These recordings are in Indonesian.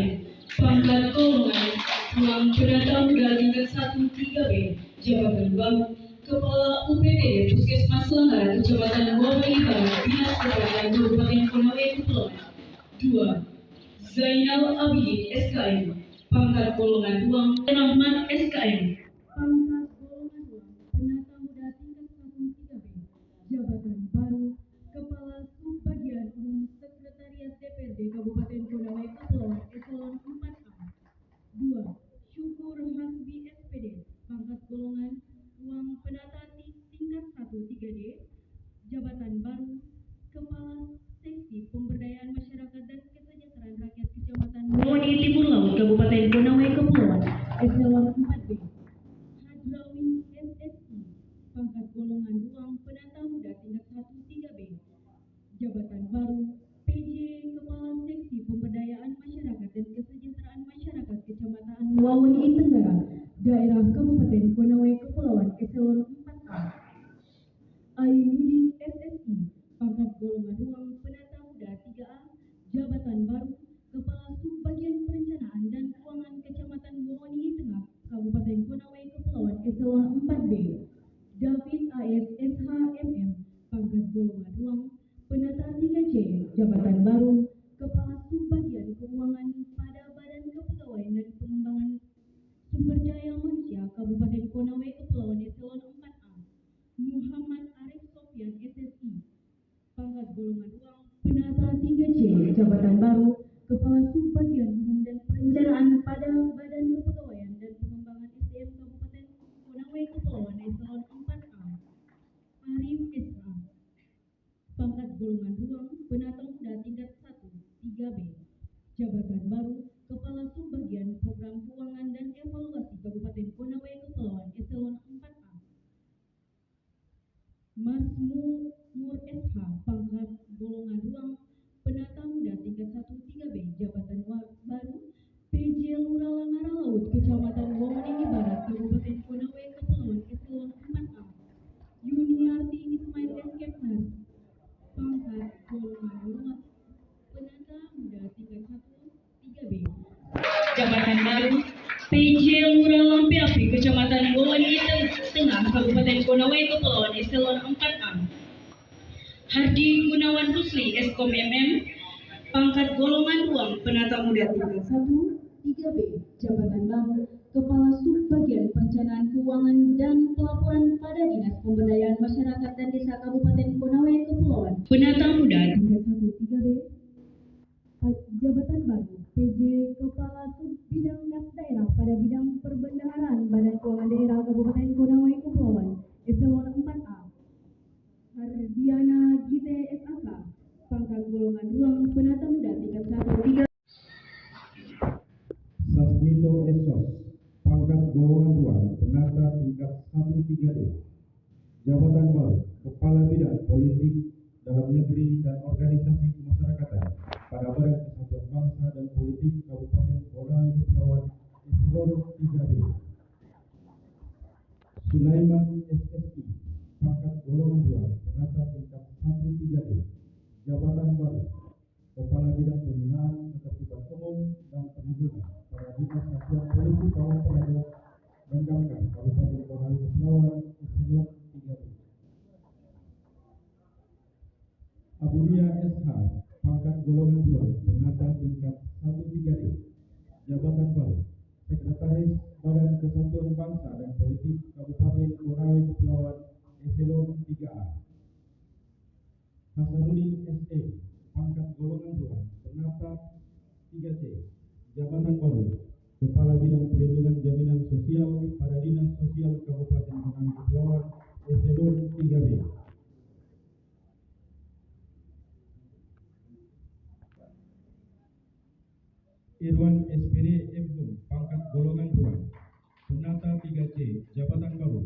SKM, pangkat golongan ruang penata muda tingkat 1 3B, jabatan baru, Kepala UPTD Puskesmas Langara, Kecamatan Wawai Barat, Dinas Kesehatan Kabupaten Konawe Kepulauan. 2. Zainal Abidin SKM, pangkat golongan ruang Rahman SKM, pangkat golongan ruang penata muda tingkat 1 3B, jabatan baru, Kepala Subbagian Umum Sekretariat DPRD Kabupaten Konawe Kepulauan Eselon 4A. 2. Syukur Hasbi SPD, pangkat golongan ruang penata tingkat 1 3D, jabatan baru, Kepala Seksi Pemberdayaan Masyarakat dan Kesejahteraan Rakyat Kecamatan Wawai Timur Laut Kabupaten Konawe Kepulauan Eselon 4B. Hadrawi SSI, pangkat golongan ruang penata muda tingkat 1 3B, jabatan baru, PJ Kepala Seksi Pemberdayaan Masyarakat dan Kesejahteraan Masyarakat Kecamatan Wawai Tenggara, Daerah Kabupaten Konawe Kepulauan Eselon 4A. Ainudin SSI, pangkat golongan ruang penata muda 3A, jabatan baru, Kepala Subbagian Perencanaan dan Keuangan Kecamatan Wawai Tengah, Kabupaten Konawe Kepulauan Eselon 4B. David AS SHMM, pangkat golongan ruang penata 3C, jabatan baru, Kepala Subbagian Keuangan pada Badan Kepegawaian dan Pengembangan Sumber Daya Manusia Kabupaten Konawe Kepulauan Eselon 4A. Muhammad Arif Sofyan SSI, pangkat golongan ruang penata 3C, jabatan baru, Kepala Subbagian Umum dan Perencanaan pada Badan Kepegawaian dan Pengembangan SDM Kabupaten Konawe Kepulauan Eselon 4A. Arif SH, pangkat golongan ruang penata muda tingkat 1 3B, jabatan baru, Kepala Subbagian Program Keuangan dan Evaluasi Kabupaten Konawe Kepulauan Eselon 4A. Mas Nur SH, pangkat golongan ruang penata muda tingkat 1 3B, jabatan baru, PJ Lurah Langara Laut, Kecamatan Wawai Barat, Kabupaten Konawe Kepulauan Eselon 4A. Yuniarti Ismail Eskepnas, pangkat golongan ruang penata muda tingkat 1 3B, jabatan baru, PJ Lurah Lampe Api, Kecamatan Wawai Tengah, Kabupaten Konawe Kepulauan Eselon 4A. Hardi Gunawan Rusli Eskom MM, pangkat golongan ruang penata muda tingkat 1 3B, jabatan baru, Kepala Subbagian Perencanaan Keuangan dan Pelaporan pada Dinas Pemberdayaan Masyarakat dan Desa Kabupaten Konawe Kepulauan. Penata muda tingkat 1 3B, jabatan baru, PJ Kepala Subbidang Kas Daerah pada Bidang Perbendaharaan Badan Keuangan Daerah Kabupaten Konawe Kepulauan Eselon 4A. Hardiana Gite SAK, pangkat golongan ruang penata muda tingkat 1 3. Sasmito Esos, pangkat golongan ruang penata tingkat 1 3D, jabatan baru, Kepala Bidang Politik Dalam Negeri dan Organisasi Kemasyarakatan pada Badan Kesatuan Bangsa dan Politik Kabupaten Konawe Kepulauan Eselon 3B. Sulaiman SSI, pangkat golongan ruang penata tingkat 1 3D, jabatan baru, Kepala Bidang Pembinaan Ketertiban Umum dan Perlindungan pada Dinas Satuan Polisi Pamong Praja dan Damkar Kabupaten Konawe Kepulauan Eselon 3B. Abudia SH, pangkat golongan ruang penata tingkat 1 3D, jabatan baru, Sekretaris Badan Kesatuan Bangsa dan Politik Kabupaten Konawe Kepulauan Eselon 3A. Hasanuddin SE, pangkat golongan ruang penata 3C, jabatan baru, Kepala Bidang Perlindungan Jaminan Sosial pada Dinas Sosial Kabupaten Konawe Kepulauan Eselon 3B. Irwan SPD Fum, pangkat golongan ruang penata 3C, jabatan baru,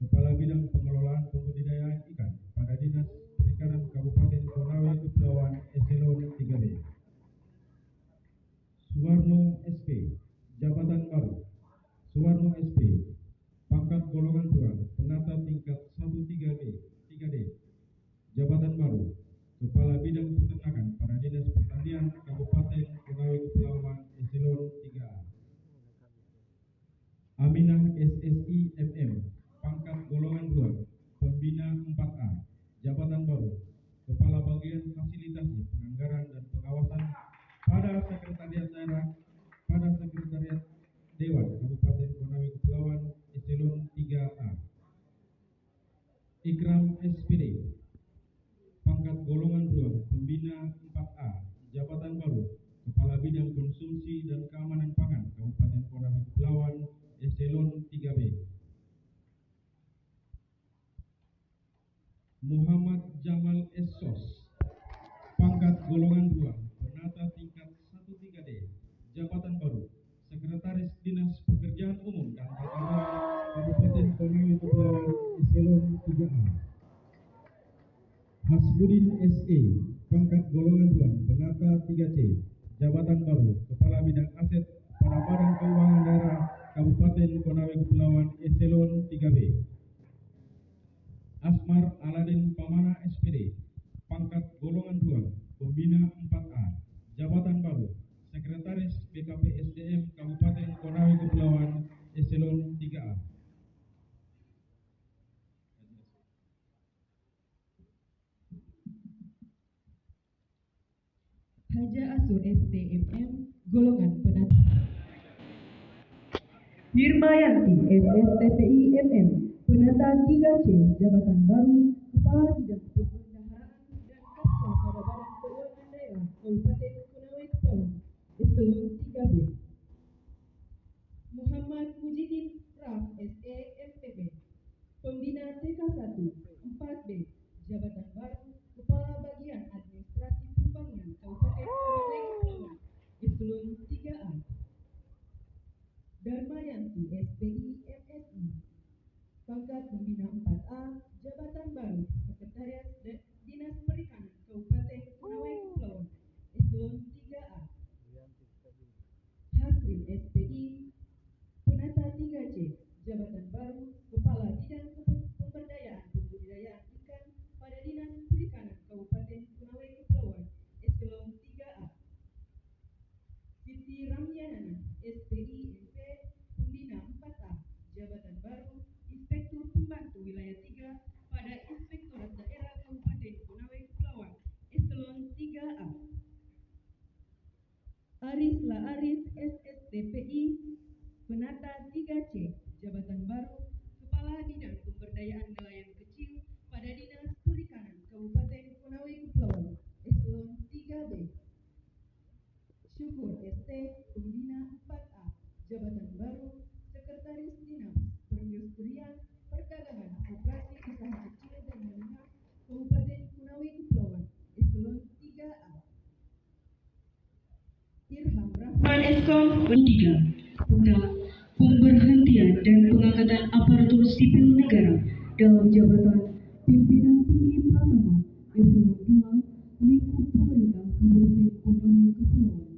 Kepala Bidang Pengelolaan Pembudidayaan Ikan pada Dinas Perikanan Kabupaten Konawe Kepulauan Eselon 3B. Suwarno SP, jabatan baru, Suwarno SP, pangkat golongan ruang penata tingkat 1 3D, jabatan baru, Kepala Bidang Peternakan pada Dinas Pertanian Kabupaten Konawe Kepulauan Eselon Sekretariat Daerah pada Sekretariat Dewan Kabupaten Konawe Kepulauan Eselon 3A. Ikram SPD, pangkat golongan 2, Pembina 4A, Jabatan Baru, Kepala Bidang Konsumsi dan Keamanan Pangan Kabupaten Konawe Kepulauan Eselon 3B. Muhammad Jamal Essos, pangkat golongan 2, Penata tingkat 1-3D, Jabatan Baru, Sekretaris Dinas Pekerjaan Umum dan Tata Ruang Kabupaten Konawe Kepulauan Eselon 3A. Hasbudin SE, pangkat golongan 2, Penata 3C, Jabatan Baru, Kepala Bidang Aset pada Badan Keuangan Daerah Kabupaten Konawe Kepulauan Eselon 3B. Asmar Aladin Pamana SPD, pangkat golongan 2, Pembina 4A, Jabatan Baru, Sekretaris BKP SDM Kabupaten Konawe Kepulauan Eselon 3A. Haja Asur STMM, golongan penata. Nirmayanti SSTPI MM, penata 3C, Jabatan Baru, Kepala Bidang Pembendaharaan dan Kapsa pada Badan Keuangan Daerah Kabupaten Konawe Kepulauan Eselon 3B. Muhammad Mujidin Raf SE MPB, Pembina TK1 4B, Jabatan Baru, Kepala Bagian Administrasi Pembangunan Kabupaten Konawe Kepulauan Eselon 3A. Darmayanti SPI MSI, pangkat Pembina 4A, Jabatan Baru, Sekretariat Dinas Perikanan Kabupaten Konawe Kepulauan Eselon 3A. Hasrin SPI, penata 3C, Jabatan Baru, Kepala Bidang Pemberdayaan Pembudidayaan Ikan pada Dinas Perikanan Kabupaten Konawe Kepulauan Eselon 3A. Siti Ramyanana SPI MP, Pembina 4A, Jabatan Baru, Inspektur Pembantu Wilayah 3 pada Inspektorat Daerah Kabupaten Konawe Kepulauan Eselon 3A. Arisla Aris SSTPI, penata 3C, Jabatan Baru, Kepala Bidang Pemberdayaan Nelayan Kecil pada Dinas Perikanan Kabupaten Konawe Kepulauan Eselon 3B. Syukur ST, Pembina 4A, Jabatan Baru, Sekretaris Dinas Perindustrian, Perdagangan, Koperasi Usaha Kecil dan Menengah Kabupaten Konawe Kepulauan Eselon 3A. Irham Rahman Eskom 3 tentang pemberhentian dan pengangkatan aparatur sipil negara dalam jabatan pimpinan tinggi pertama Eselon 2 lingkup pemerintah Kabupaten Konawe Kepulauan.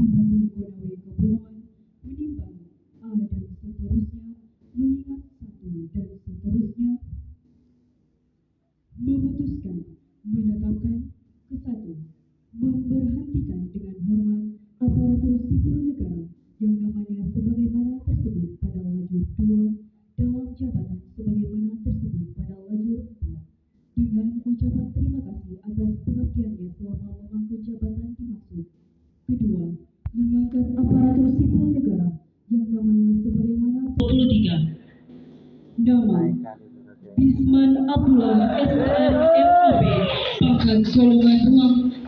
Bupati Konawe Kepulauan menimbang A dan seterusnya, mengingat 1 dan seterusnya, memutuskan menetapkan ke-1, memberhentikan dengan hormat aparatur sipil negara yang namanya sebagaimana tersebut pada lajur 2 dalam jabatan sebagaimana tersebut pada lajur 4 dengan ucapan terima kasih atas pengabdiannya selama memangku jabatan dimaksud. Kedua, mengangkat aparatur sipil negara yang namanya sebagaimana 23. Nama Bisman Abdullah SMMIB, pangkat golongan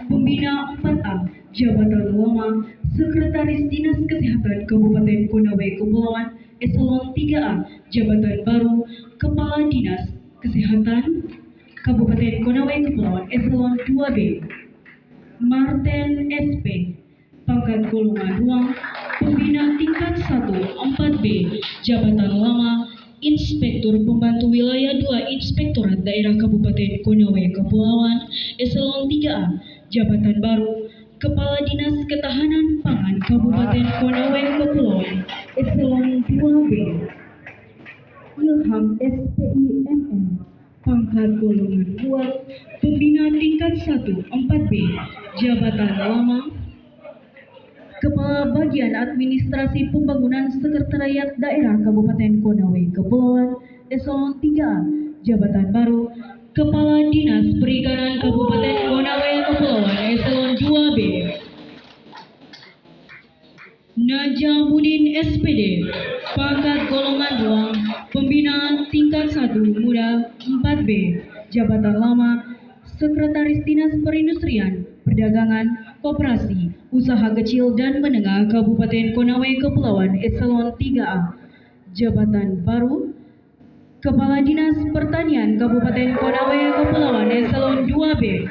2, Pembina 4A, Jabatan Lama, Sekretaris Dinas Kesehatan Kabupaten Konawe Kepulauan Eselon 3A, Jabatan Baru, Kepala Dinas Kesehatan Kabupaten Konawe Kepulauan Eselon 2B. Martin SP, pangkat golongan 2, Pembina tingkat 1 4B, Jabatan Lama, Inspektur Pembantu Wilayah 2 Inspektorat Daerah Kabupaten Konawe Kepulauan Eselon 3A, Jabatan Baru, Kepala Dinas Ketahanan Pangan Kabupaten Konawe Kepulauan Eselon 2B. Ilham SPI MM, pangkat golongan 2, Pembina tingkat 1 4B, Jabatan Lama, Kepala Bagian Administrasi Pembangunan Sekretariat Daerah Kabupaten Konawe Kepulauan Eselon 3A, Jabatan Baru, Kepala Dinas Perikanan Kabupaten Konawe Kepulauan Eselon 2B. Najamudin SPD, pangkat golongan 2, pembina tingkat 1 muda 4B, jabatan lama, Sekretaris Dinas Perindustrian, Perdagangan, Koperasi, Usaha Kecil dan Menengah Kabupaten Konawe Kepulauan Eselon 3A, jabatan baru, Kepala Dinas Pertanian Kabupaten Konawe Kepulauan Eselon 2B,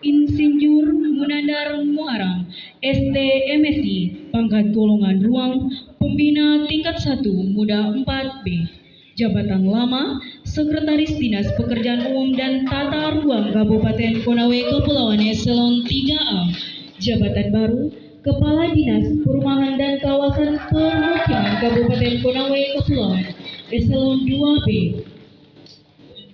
Insinyur Munandar Muarang, STMSI, pangkat golongan ruang, pembina tingkat 1 muda 4B, jabatan lama, Sekretaris Dinas Pekerjaan Umum dan Tata Ruang Kabupaten Konawe Kepulauan Eselon 3A, jabatan baru, Kepala Dinas Perumahan dan Kawasan Permukiman Kabupaten Konawe Kepulauan Eselon 2B,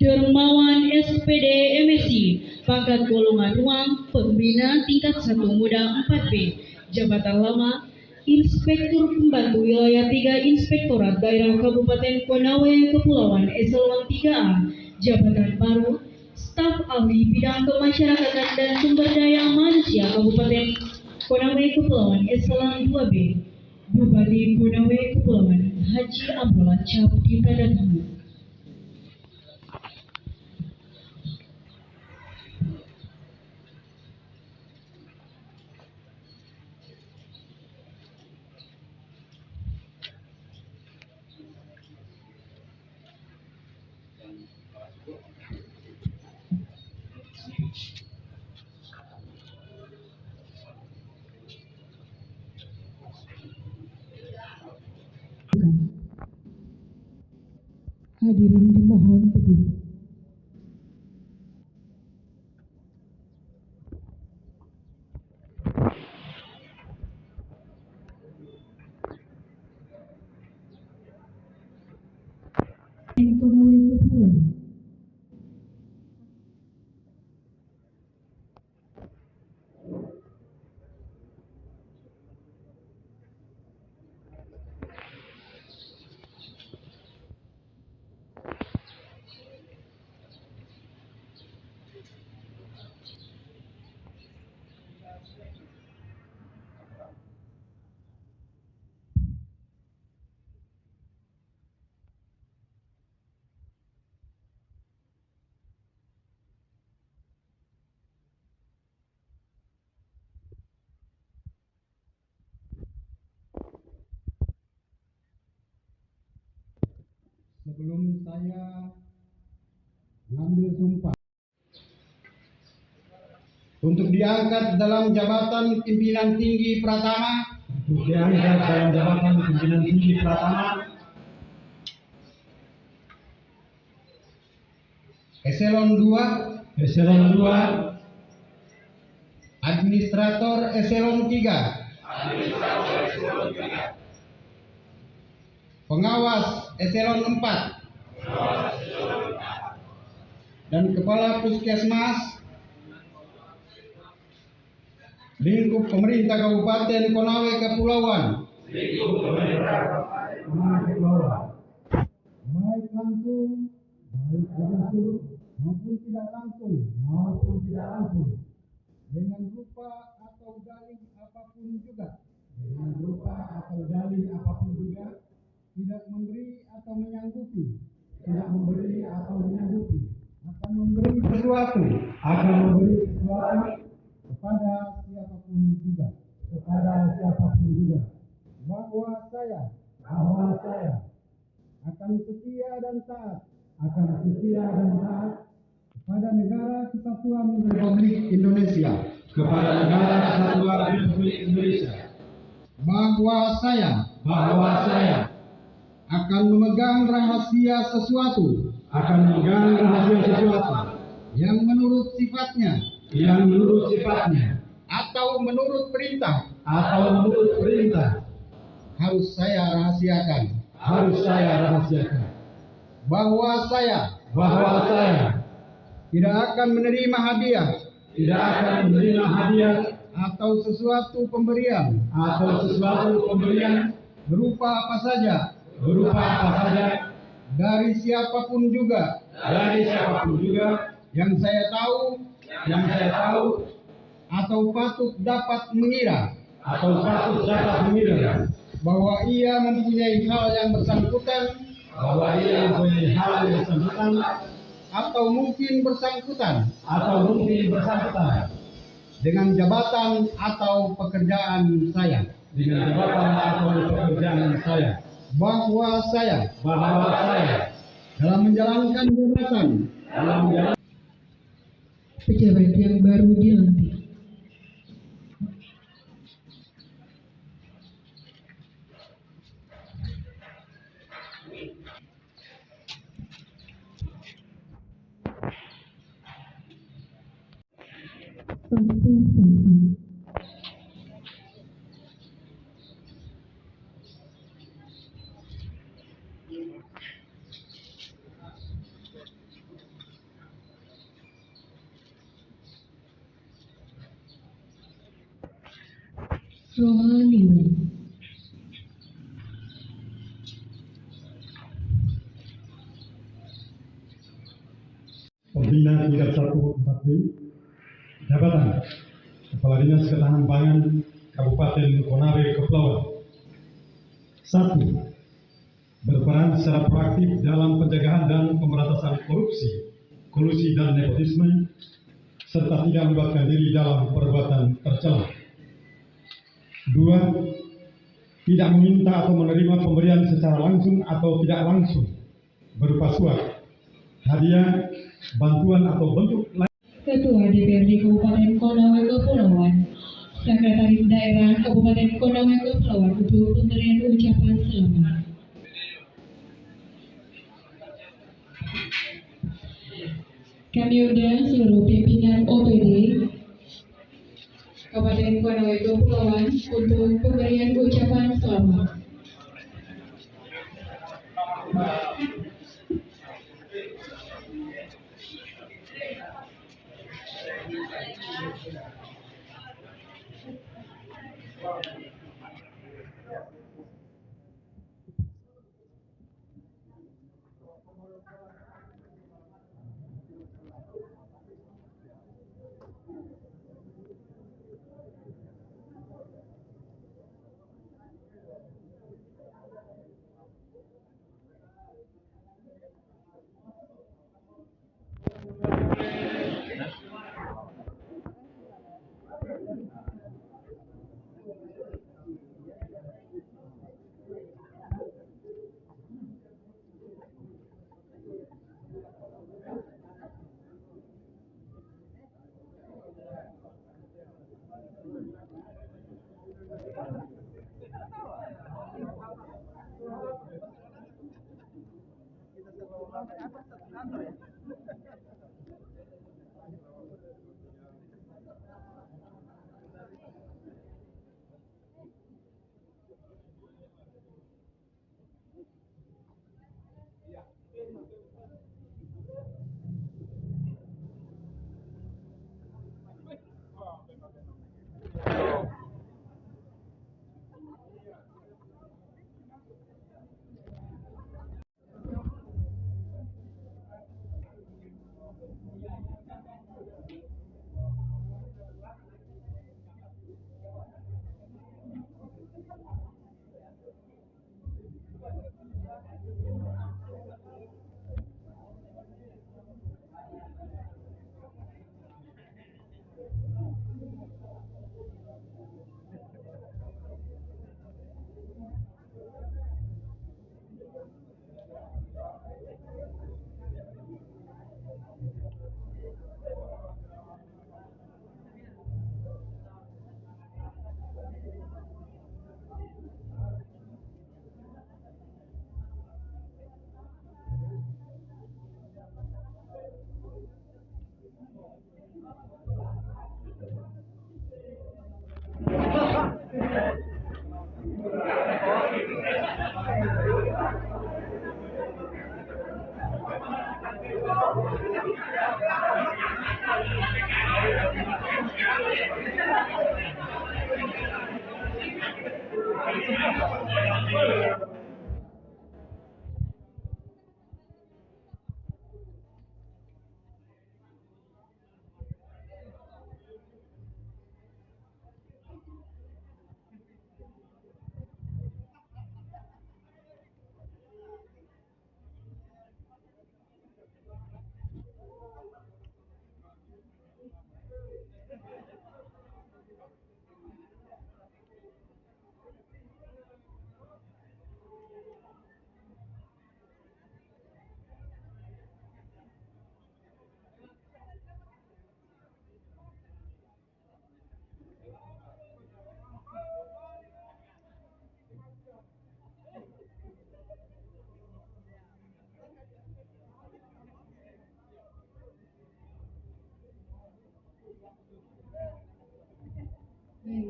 Dermawan SPD MSI, pangkat golongan ruang, pembina tingkat 1 muda 4B, jabatan lama, Inspektur Pembantu Wilayah 3 Inspektorat Daerah Kabupaten Konawe Kepulauan Eselon 3A, jabatan baru, Staf Ahli Bidang Kemasyarakatan dan Sumber Daya Manusia Kabupaten Konawe Kepulauan Eselon 2B, Bupati Konawe Kepulauan Haji Abdullah Cap Dipradatama. Hadirin dimohon berdiri. Konawe Kepulauan. Sebelum saya mengambil sumpah untuk diangkat dalam jabatan pimpinan tinggi Pratama, Eselon 2, Administrator Eselon 3, Pengawas Eselon 4, dan Kepala Puskesmas lingkup pemerintah Kabupaten Konawe Kepulauan, baik langsung, baik langsung maupun tidak langsung, dengan rupa atau dalih apapun juga, tidak memberi atau menyanggupi, akan memberi sesuatu kepada siapapun juga, bahwa saya akan setia dan taat kepada Negara Kesatuan Republik Indonesia, bahwa saya akan memegang rahasia sesuatu yang menurut sifatnya atau menurut perintah harus saya rahasiakan, bahwa saya tidak akan menerima hadiah atau sesuatu pemberian berupa apa saja dari siapapun juga yang saya tahu atau patut dapat mengira atau patut dapat mengira bahwa ia mempunyai hal yang bersangkutan atau mungkin bersangkutan dengan jabatan atau pekerjaan saya, bahwa saya dalam menjalankan jabatan pejabat yang baru dilantik. Rohaniwan. Pembina tingkat 1-4B, jabatan Kepala Dinas Ketahanan Pangan Kabupaten Konawe Kepulauan. 1. Berperan secara proaktif dalam pencegahan dan pemberantasan korupsi, kolusi dan nepotisme, serta tidak melibatkan diri dalam perbuatan tercela. 2. Tidak meminta atau menerima pemberian secara langsung atau tidak langsung berupa suap, hadiah, bantuan atau bentuk lain. Ketua DPRD Kabupaten Konawe Kepulauan, Sekretaris Daerah Kabupaten Konawe Kepulauan untuk pemberian ucapan selamat. Kami undang seluruh pimpinan OPD Kabupaten Konawe Kepulauan untuk pemberian ucapan selamat.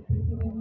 perseorangan